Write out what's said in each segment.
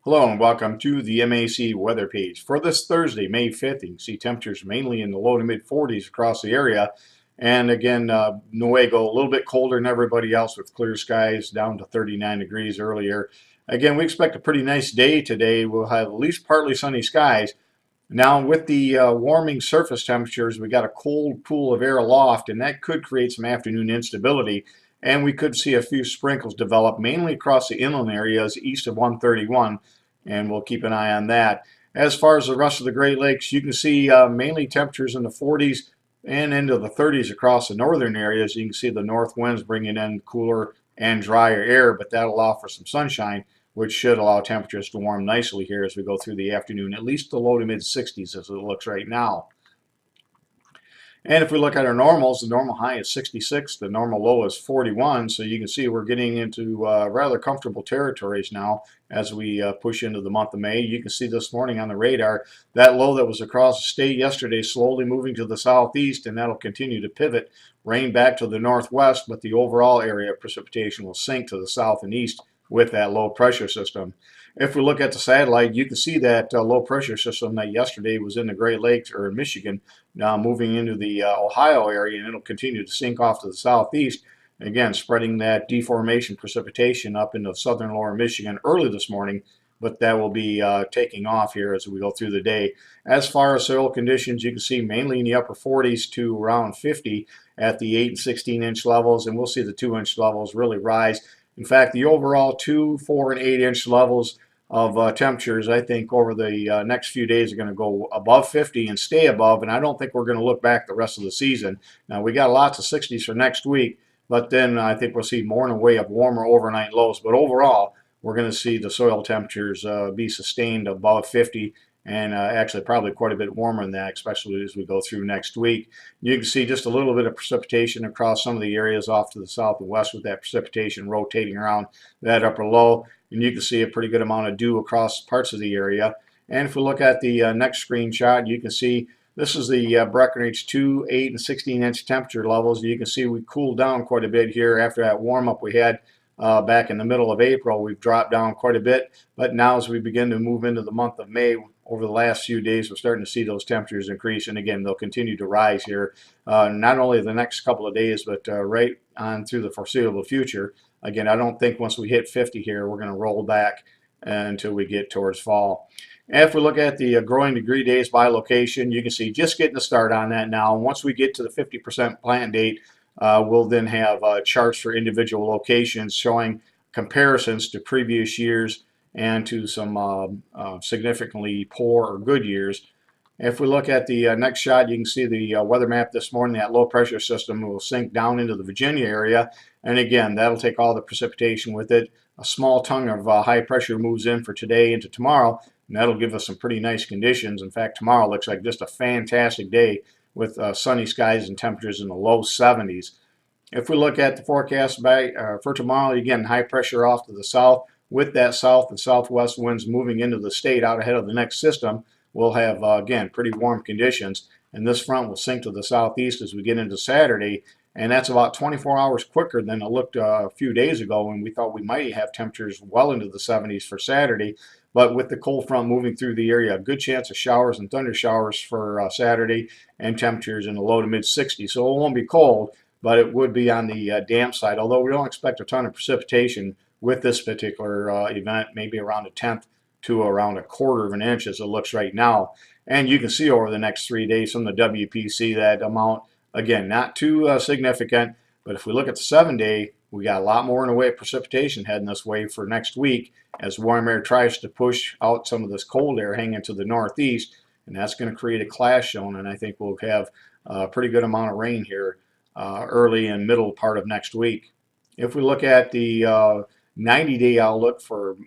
Hello and welcome to the MAC weather page. For this Thursday, May 5th, you can see temperatures mainly in the low to mid 40s across the area. And again, Nuevo, a little bit colder than everybody else with clear skies down to 39 degrees earlier. Again, we expect a pretty nice day today. We'll have at least partly sunny skies. Now, with the warming surface temperatures, we got a cold pool of air aloft, and that could create some afternoon instability. And we could see a few sprinkles develop, mainly across the inland areas east of 131, and we'll keep an eye on that. As far as the rest of the Great Lakes, you can see mainly temperatures in the 40s and into the 30s across the northern areas. You can see the north winds bringing in cooler and drier air, but that'll allow for some sunshine, which should allow temperatures to warm nicely here as we go through the afternoon, at least the low to mid 60s as it looks right now. And if we look at our normals, the normal high is 66, the normal low is 41, so you can see we're getting into rather comfortable territories now as we push into the month of May. You can see this morning on the radar, that low that was across the state yesterday slowly moving to the southeast, and that'll continue to pivot, rain back to the northwest, but the overall area of precipitation will sink to the south and east with that low pressure system. If we look at the satellite, you can see that low pressure system that yesterday was in the Great Lakes or in Michigan, now moving into the Ohio area, and it'll continue to sink off to the southeast. Again, spreading that deformation precipitation up into southern lower Michigan early this morning, but that will be taking off here as we go through the day. As far as soil conditions, you can see mainly in the upper 40s to around 50 at the 8 and 16 inch levels, and we'll see the 2-inch levels really rise. In fact, the overall 2, 4, and 8 inch levels of temperatures, I think, over the next few days are going to go above 50 and stay above, and I don't think we're going to look back the rest of the season. Now, we got lots of 60s for next week, but then I think we'll see more in the way of warmer overnight lows. But overall, we're going to see the soil temperatures be sustained above 50, and actually probably quite a bit warmer than that, especially as we go through next week. You can see just a little bit of precipitation across some of the areas off to the south and west with that precipitation rotating around that upper low. And you can see a pretty good amount of dew across parts of the area. And if we look at the next screenshot, you can see this is the Breckenridge 2, 8, and 16 inch temperature levels. You can see we cooled down quite a bit here after that warm up we had back in the middle of April. We've dropped down quite a bit, but now as we begin to move into the month of May, over the last few days, we're starting to see those temperatures increase, and again, they'll continue to rise here, not only the next couple of days, but right on through the foreseeable future. Again, I don't think once we hit 50 here, we're going to roll back until we get towards fall. And if we look at the growing degree days by location, you can see just getting a start on that now. Once we get to the 50% plant date, we'll then have charts for individual locations showing comparisons to previous years and to some significantly poor or good years. If we look at the next shot, you can see the weather map this morning. That low pressure system will sink down into the Virginia area, and again, that'll take all the precipitation with it. A small tongue of high pressure moves in for today into tomorrow, and that'll give us some pretty nice conditions. In fact, tomorrow looks like just a fantastic day with sunny skies and temperatures in the low 70s. If we look at the forecast for tomorrow, again, high pressure off to the south. With that south and southwest winds moving into the state out ahead of the next system, we'll have, again, pretty warm conditions. And this front will sink to the southeast as we get into Saturday. And that's about 24 hours quicker than it looked a few days ago when we thought we might have temperatures well into the 70s for Saturday. But with the cold front moving through the area, a good chance of showers and thunder showers for Saturday, and temperatures in the low to mid 60s. So it won't be cold, but it would be on the damp side, although we don't expect a ton of precipitation with this particular event, maybe around 1/10 to around 1/4 of an inch as it looks right now. And you can see over the next 3 days from the WPC that amount, again, not too significant, but if we look at the 7-day, we got a lot more in the way of precipitation heading this way for next week as warm air tries to push out some of this cold air hanging to the northeast, and that's going to create a clash zone, and I think we'll have a pretty good amount of rain here early and middle part of next week. If we look at the 90-day outlook for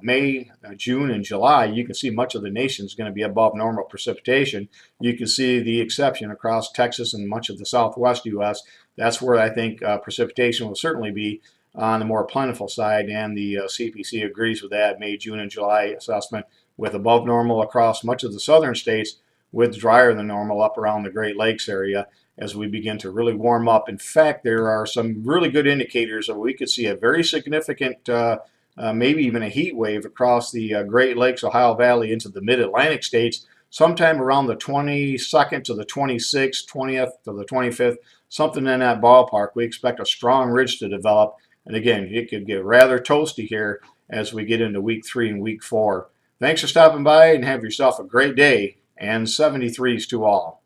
May, June, and July, you can see much of the nation is going to be above normal precipitation. You can see the exception across Texas and much of the southwest U.S. That's where I think precipitation will certainly be on the more plentiful side, and the CPC agrees with that May, June, and July assessment, with above normal across much of the southern states, with drier than normal up around the Great Lakes area as we begin to really warm up. In fact, there are some really good indicators that we could see a very significant maybe even a heat wave across the Great Lakes, Ohio Valley into the mid-Atlantic states sometime around the 22nd to the 26th, 20th to the 25th, something in that ballpark. We expect a strong ridge to develop. And again, it could get rather toasty here as we get into week 3 and week 4. Thanks for stopping by and have yourself a great day, and 73s to all.